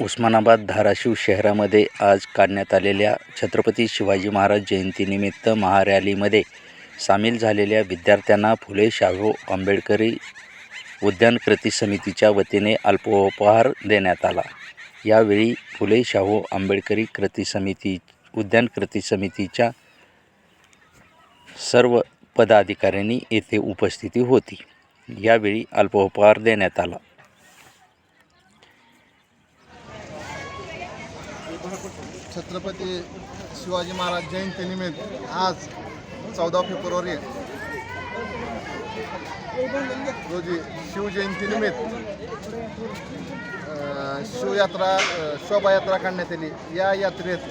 उस्मानाबाद धाराशिव शहरामध्ये आज काढण्यात आलेल्या छत्रपती शिवाजी महाराज जयंतीनिमित्त महारॅलीमध्ये सामील झालेल्या विद्यार्थ्यांना फुले शाहू आंबेडकरी उद्यान कृती समितीच्या वतीने अल्पोपहार देण्यात आला। यावेळी फुले शाहू आंबेडकरी उद्यान कृती समितीच्या सर्व पदाधिकाऱ्यांनी येथे उपस्थिती होती। यावेळी अल्पोपहार देण्यात आला। छत्रपती शिवाजी महाराज जयंतीनिमित्त आज 14 फेब्रुवारी रोजी शिवजयंतीनिमित्त शिवयात्रा शोभायात्रा काढण्यात आली। या यात्रेत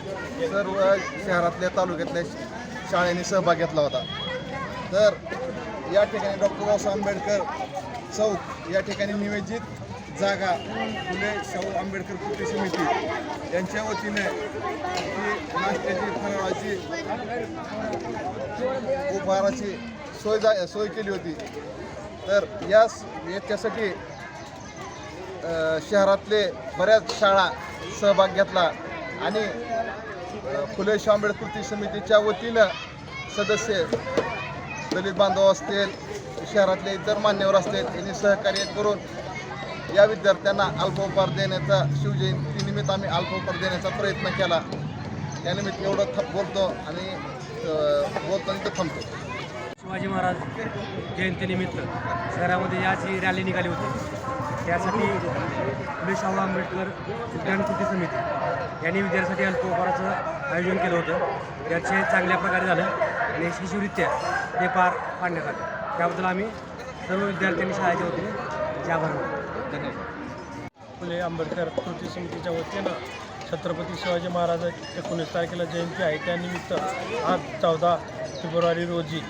सर्व शहरातल्या तालुक्यातल्या शाळांनी सहभाग घेतला होता। तर या ठिकाणी डॉक्टर बाबासाहेब आंबेडकर चौक या ठिकाणी नियोजित जागा फुले शाहू आंबेडकर कृती समिती यांच्या वतीने नाश्त्याची फराळाची उपहाराची सोय केली होती। तर याच्यासाठी शहरातले बऱ्याच शाळा सहभाग घेतला आणि फुले शाहू आंबेडकर कृती समितीच्या वतीनं सदस्य दलित बांधव असतील, शहरातले इतर मान्यवर असतील यांनी सहकार्य करून या विद्यार्थ्यांना अल्पोपहार देण्याचा शिवजयंतीनिमित्त आम्ही अल्पोपहार देण्याचा प्रयत्न केला। यानिमित्त एवढं बोलतो आणि बोलताना थांबतो। शिवाजी महाराज जयंतीनिमित्त शहरामध्ये याची रॅली निघाली होती। त्यासाठी फुले शाहू आंबेडकर उद्यान कृती समिती यांनी विद्यार्थ्यांसाठी अल्पोपहाराचं आयोजन केलं होतं। त्याचे चांगल्या प्रकारे झालं आणि यशस्वीरित्या ते पार पाडण्यात आले। त्याबद्दल आम्ही सर्व विद्यार्थ्यांनी शाळेच्या वतीने आभार मानतो। फुले आंबेडकर कृती समितीच्या वतीनं छत्रपती शिवाजी महाराज 19 तारखेला जयंती आहे। त्यानिमित्त आज 14 फेब्रुवारी रोजी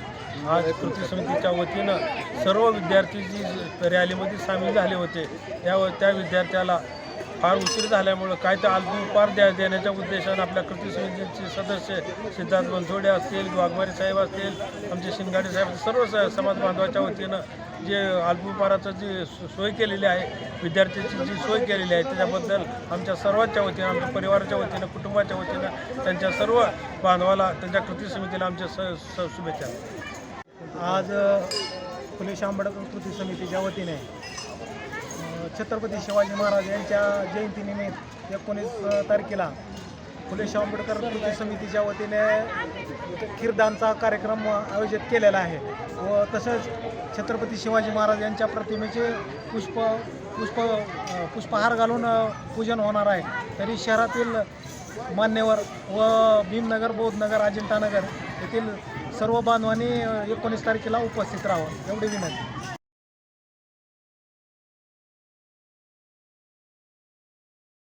आज कृती समितीच्या वतीनं सर्व विद्यार्थी जी रॅलीमध्ये सामील झाले होते त्या विद्यार्थ्याला फार उशीर झाल्यामुळं काय तर अल्पोपहार देण्याच्या उद्देशानं आपल्या कृती समितीचे सदस्य सिद्धार्थ बनसोडे असतील, वाघमारे साहेब असतील, आमचे शिंगाडे साहेब, सर्व समाज बांधवाच्या वतीनं जे अल्पोपहाराचं जी सोय केलेली आहे, विद्यार्थ्यांची जी सोय केलेली आहे त्याच्याबद्दल आमच्या सर्वांच्या वतीनं, आमच्या परिवाराच्या वतीनं, कुटुंबाच्या वतीनं त्यांच्या सर्व बांधवाला, त्यांच्या कृती समितीला आमच्या शुभेच्छा। आज फुले शाहू आंबेडकर कृती समितीच्या वतीने छत्रपती शिवाजी महाराज यांच्या जयंतीनिमित्त 19 तारखेला फुले शाहू आंबेडकर कृती समितीच्या वतीने खीरदानचा कार्यक्रम आयोजित केलेला आहे व तसंच छत्रपती शिवाजी महाराज यांच्या प्रतिमेचे पुष्पहार घालून पूजन होणार आहे। तरी शहरातील मान्यवर व भीमनगर, बौद्धनगर, अजिंठानगर येथील सर्व बांधवांनी 19 तारखेला उपस्थित राहावं एवढी विनंती।